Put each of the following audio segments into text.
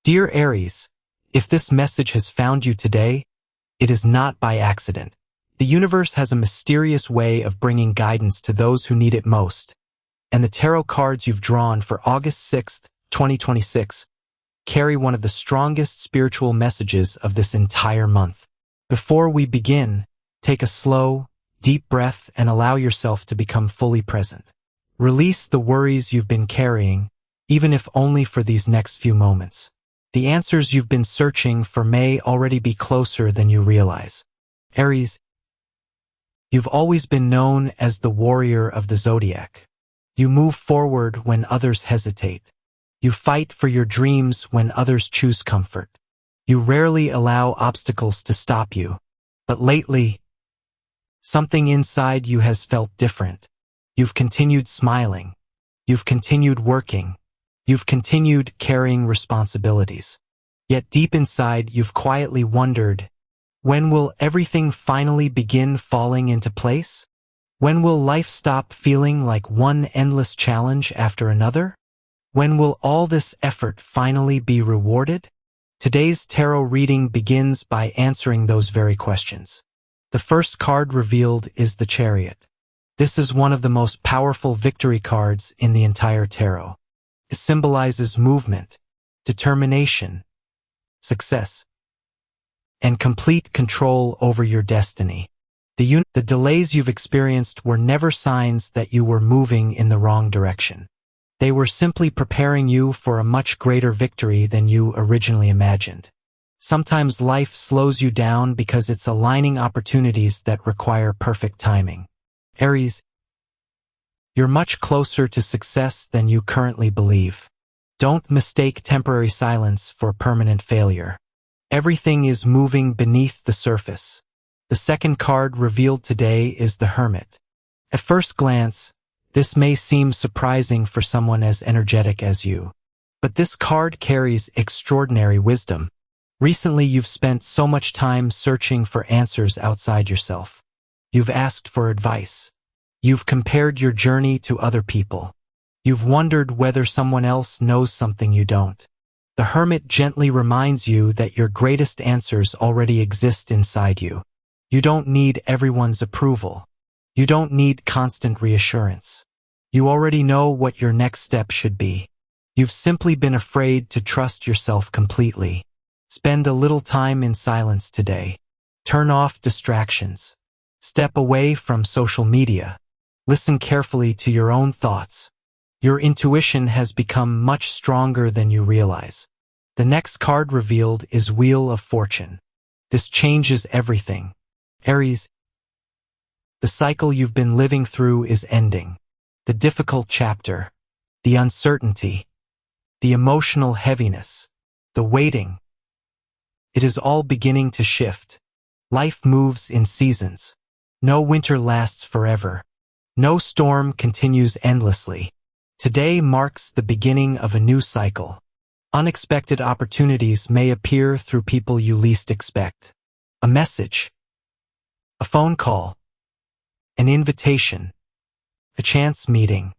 Dear Aries, if this message has found you today, it is not by accident. The universe has a mysterious way of bringing guidance to those who need it most, and the tarot cards you've drawn for August 6th, 2026, carry one of the strongest spiritual messages of this entire month. Before we begin, take a slow, deep breath and allow yourself to become fully present. Release the worries you've been carrying, even if only for these next few moments. The answers you've been searching for may already be closer than you realize. Aries, you've always been known as the warrior of the zodiac. You move forward when others hesitate. You fight for your dreams when others choose comfort. You rarely allow obstacles to stop you. But lately, something inside you has felt different. You've continued smiling. You've continued working. You've continued carrying responsibilities. Yet deep inside, you've quietly wondered, when will everything finally begin falling into place? When will life stop feeling like one endless challenge after another? When will all this effort finally be rewarded? Today's tarot reading begins by answering those very questions. The first card revealed is the Chariot. This is one of the most powerful victory cards in the entire tarot. It symbolizes movement, determination, success, and complete control over your destiny. The delays you've experienced were never signs that you were moving in the wrong direction. They were simply preparing you for a much greater victory than you originally imagined. Sometimes life slows you down because it's aligning opportunities that require perfect timing. Aries, you're much closer to success than you currently believe. Don't mistake temporary silence for permanent failure. Everything is moving beneath the surface. The second card revealed today is the Hermit. At first glance, this may seem surprising for someone as energetic as you. But this card carries extraordinary wisdom. Recently, you've spent so much time searching for answers outside yourself. You've asked for advice. You've compared your journey to other people. You've wondered whether someone else knows something you don't. The Hermit gently reminds you that your greatest answers already exist inside you. You don't need everyone's approval. You don't need constant reassurance. You already know what your next step should be. You've simply been afraid to trust yourself completely. Spend a little time in silence today. Turn off distractions. Step away from social media. Listen carefully to your own thoughts. Your intuition has become much stronger than you realize. The next card revealed is Wheel of Fortune. This changes everything. Aries, the cycle you've been living through is ending. The difficult chapter, the uncertainty, the emotional heaviness, the waiting. It is all beginning to shift. Life moves in seasons. No winter lasts forever. No storm continues endlessly. Today marks the beginning of a new cycle. Unexpected opportunities may appear through people you least expect. A message, a phone call, an invitation, a chance meeting.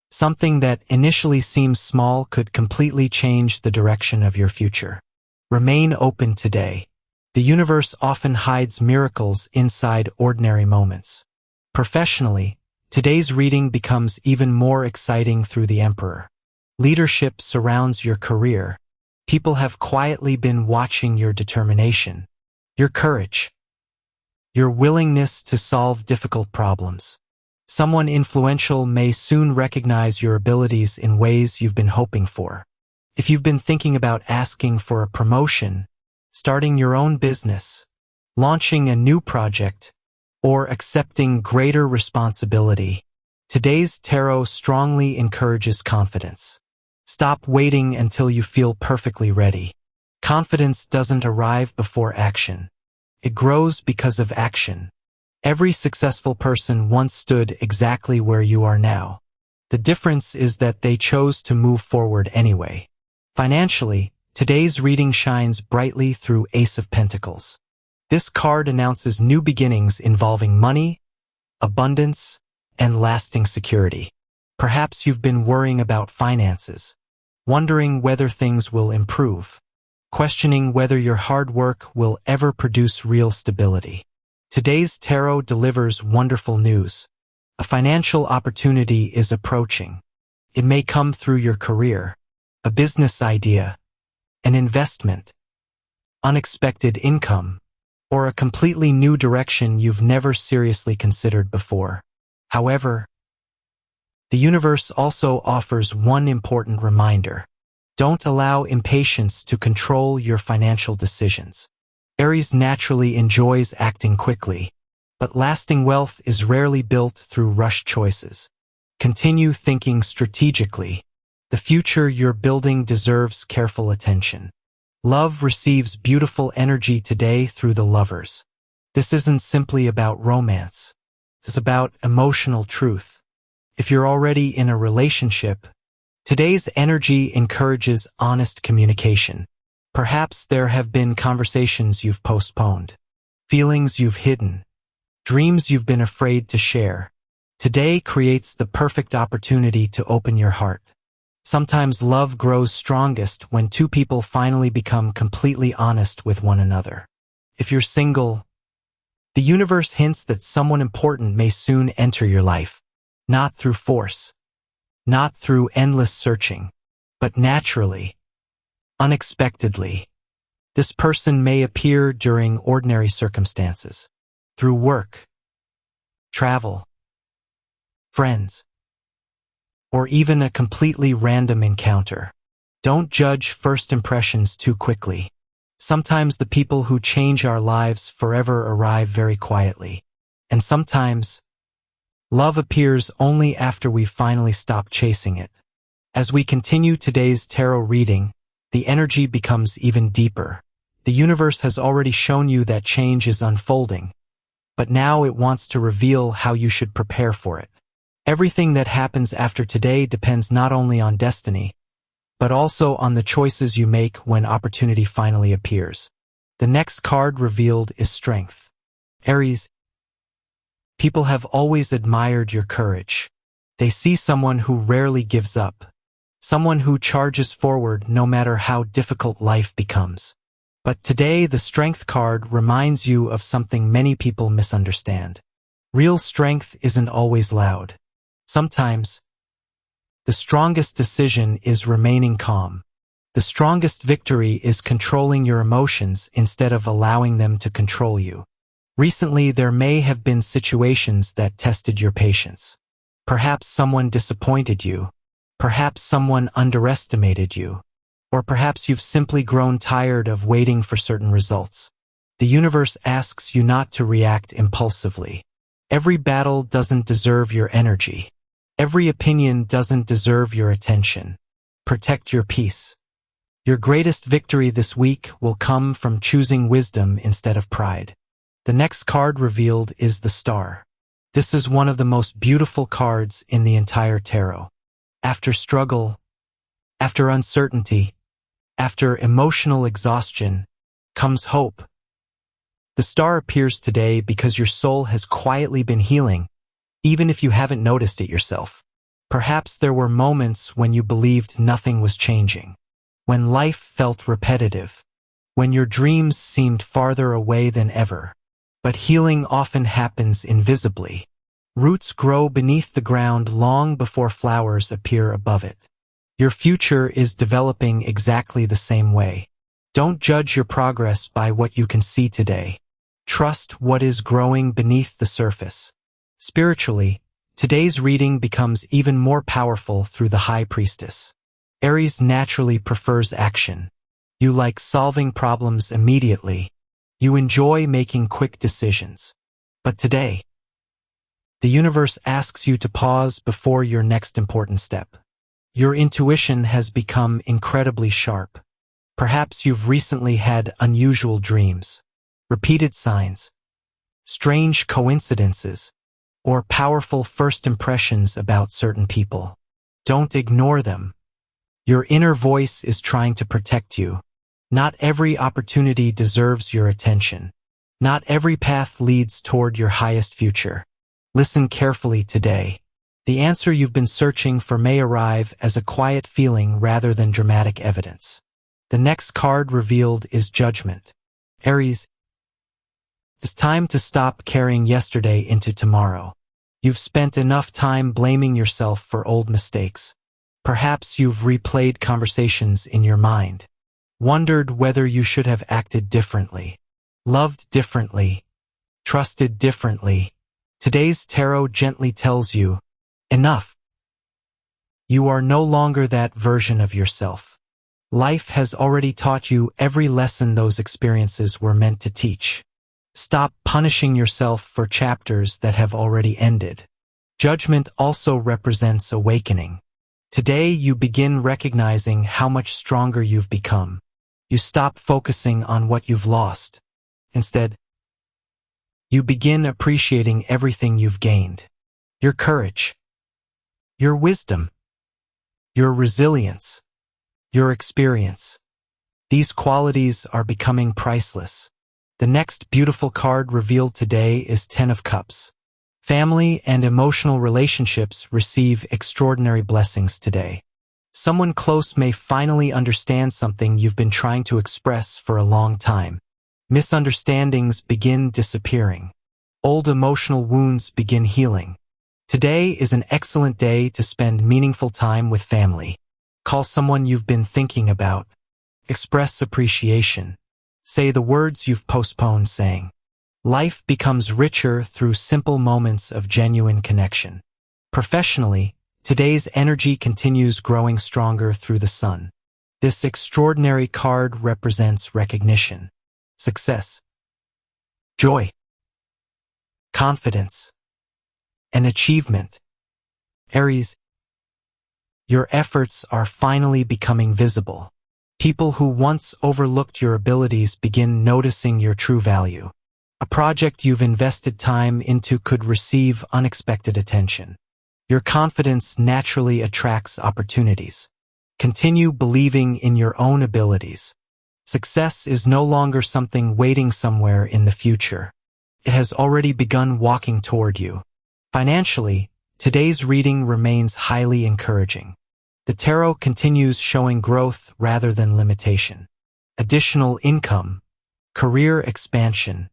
Something that initially seems small could completely change the direction of your future. Remain open today. The universe often hides miracles inside ordinary moments. Professionally, today's reading becomes even more exciting through the Emperor. Leadership surrounds your career. People have quietly been watching your determination, your courage, your willingness to solve difficult problems. Someone influential may soon recognize your abilities in ways you've been hoping for. If you've been thinking about asking for a promotion, starting your own business, launching a new project, or accepting greater responsibility, today's tarot strongly encourages confidence. Stop waiting until you feel perfectly ready. Confidence doesn't arrive before action. It grows because of action. Every successful person once stood exactly where you are now. The difference is that they chose to move forward anyway. Financially, today's reading shines brightly through Ace of Pentacles. This card announces new beginnings involving money, abundance, and lasting security. Perhaps you've been worrying about finances, wondering whether things will improve, questioning whether your hard work will ever produce real stability. Today's tarot delivers wonderful news. A financial opportunity is approaching. It may come through your career, a business idea, an investment, unexpected income, or a completely new direction you've never seriously considered before. However, the universe also offers one important reminder. Don't allow impatience to control your financial decisions. Aries naturally enjoys acting quickly, but lasting wealth is rarely built through rushed choices. Continue thinking strategically. The future you're building deserves careful attention. Love receives beautiful energy today through the lovers. This isn't simply about romance. It's about emotional truth. If you're already in a relationship, today's energy encourages honest communication. Perhaps there have been conversations you've postponed, feelings you've hidden, dreams you've been afraid to share. Today creates the perfect opportunity to open your heart. Sometimes love grows strongest when two people finally become completely honest with one another. If you're single, the universe hints that someone important may soon enter your life. Not through force, not through endless searching, but naturally, unexpectedly. This person may appear during ordinary circumstances, through work, travel, friends, or even a completely random encounter. Don't judge first impressions too quickly. Sometimes the people who change our lives forever arrive very quietly, and sometimes love appears only after we finally stop chasing it. As we continue today's tarot reading, the energy becomes even deeper. The universe has already shown you that change is unfolding, but now it wants to reveal how you should prepare for it. Everything that happens after today depends not only on destiny, but also on the choices you make when opportunity finally appears. The next card revealed is Strength. Aries, people have always admired your courage. They see someone who rarely gives up, someone who charges forward no matter how difficult life becomes. But today, the Strength card reminds you of something many people misunderstand. Real strength isn't always loud. Sometimes, the strongest decision is remaining calm. The strongest victory is controlling your emotions instead of allowing them to control you. Recently, there may have been situations that tested your patience. Perhaps someone disappointed you. Perhaps someone underestimated you. Or perhaps you've simply grown tired of waiting for certain results. The universe asks you not to react impulsively. Every battle doesn't deserve your energy. Every opinion doesn't deserve your attention. Protect your peace. Your greatest victory this week will come from choosing wisdom instead of pride. The next card revealed is the Star. This is one of the most beautiful cards in the entire tarot. After struggle, after uncertainty, after emotional exhaustion, comes hope. The Star appears today because your soul has quietly been healing, even if you haven't noticed it yourself. Perhaps there were moments when you believed nothing was changing, when life felt repetitive, when your dreams seemed farther away than ever. But healing often happens invisibly. Roots grow beneath the ground long before flowers appear above it. Your future is developing exactly the same way. Don't judge your progress by what you can see today. Trust what is growing beneath the surface. Spiritually, today's reading becomes even more powerful through the High Priestess. Aries naturally prefers action. You like solving problems immediately. You enjoy making quick decisions. But today, the universe asks you to pause before your next important step. Your intuition has become incredibly sharp. Perhaps you've recently had unusual dreams, repeated signs, strange coincidences, or powerful first impressions about certain people. Don't ignore them. Your inner voice is trying to protect you. Not every opportunity deserves your attention. Not every path leads toward your highest future. Listen carefully today. The answer you've been searching for may arrive as a quiet feeling rather than dramatic evidence. The next card revealed is Judgment. Aries, it's time to stop carrying yesterday into tomorrow. You've spent enough time blaming yourself for old mistakes. Perhaps you've replayed conversations in your mind, wondered whether you should have acted differently, loved differently, trusted differently. Today's tarot gently tells you, enough. You are no longer that version of yourself. Life has already taught you every lesson those experiences were meant to teach. Stop punishing yourself for chapters that have already ended. Judgment also represents awakening. Today you begin recognizing how much stronger you've become. You stop focusing on what you've lost. Instead, you begin appreciating everything you've gained. Your courage, your wisdom, your resilience, your experience. These qualities are becoming priceless. The next beautiful card revealed today is Ten of Cups. Family and emotional relationships receive extraordinary blessings today. Someone close may finally understand something you've been trying to express for a long time. Misunderstandings begin disappearing. Old emotional wounds begin healing. Today is an excellent day to spend meaningful time with family. Call someone you've been thinking about. Express appreciation. Say the words you've postponed saying. Life becomes richer through simple moments of genuine connection. Professionally, today's energy continues growing stronger through the sun. This extraordinary card represents recognition, success, joy, confidence, and achievement. Aries, your efforts are finally becoming visible. People who once overlooked your abilities begin noticing your true value. A project you've invested time into could receive unexpected attention. Your confidence naturally attracts opportunities. Continue believing in your own abilities. Success is no longer something waiting somewhere in the future. It has already begun walking toward you. Financially, today's reading remains highly encouraging. The tarot continues showing growth rather than limitation. Additional income, career expansion,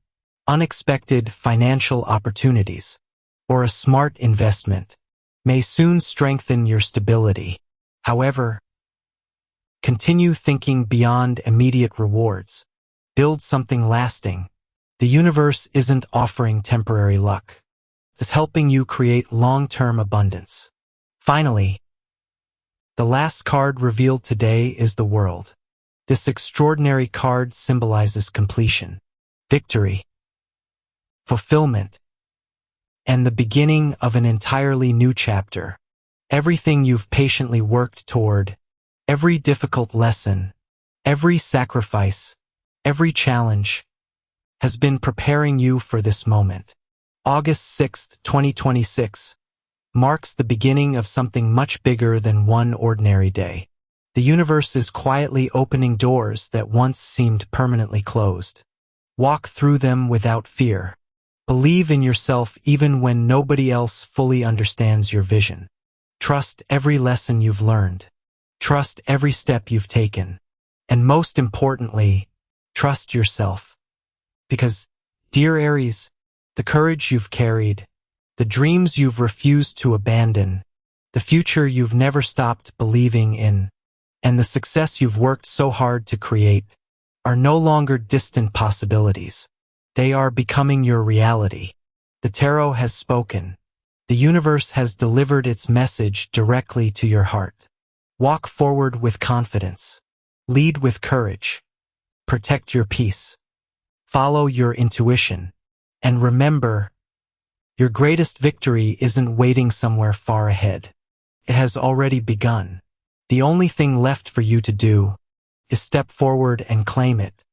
unexpected financial opportunities, or a smart investment may soon strengthen your stability. However, continue thinking beyond immediate rewards. Build something lasting. The universe isn't offering temporary luck. It's helping you create long-term abundance. Finally, the last card revealed today is the World. This extraordinary card symbolizes completion, victory, fulfillment, and the beginning of an entirely new chapter. Everything you've patiently worked toward, every difficult lesson, every sacrifice, every challenge, has been preparing you for this moment. August 6, 2026. Marks the beginning of something much bigger than one ordinary day. The universe is quietly opening doors that once seemed permanently closed. Walk through them without fear. Believe in yourself even when nobody else fully understands your vision. Trust every lesson you've learned. Trust every step you've taken. And most importantly, trust yourself. Because, dear Aries, the courage you've carried, the dreams you've refused to abandon, the future you've never stopped believing in, and the success you've worked so hard to create are no longer distant possibilities. They are becoming your reality. The tarot has spoken. The universe has delivered its message directly to your heart. Walk forward with confidence. Lead with courage. Protect your peace. Follow your intuition. And remember, your greatest victory isn't waiting somewhere far ahead. It has already begun. The only thing left for you to do is step forward and claim it.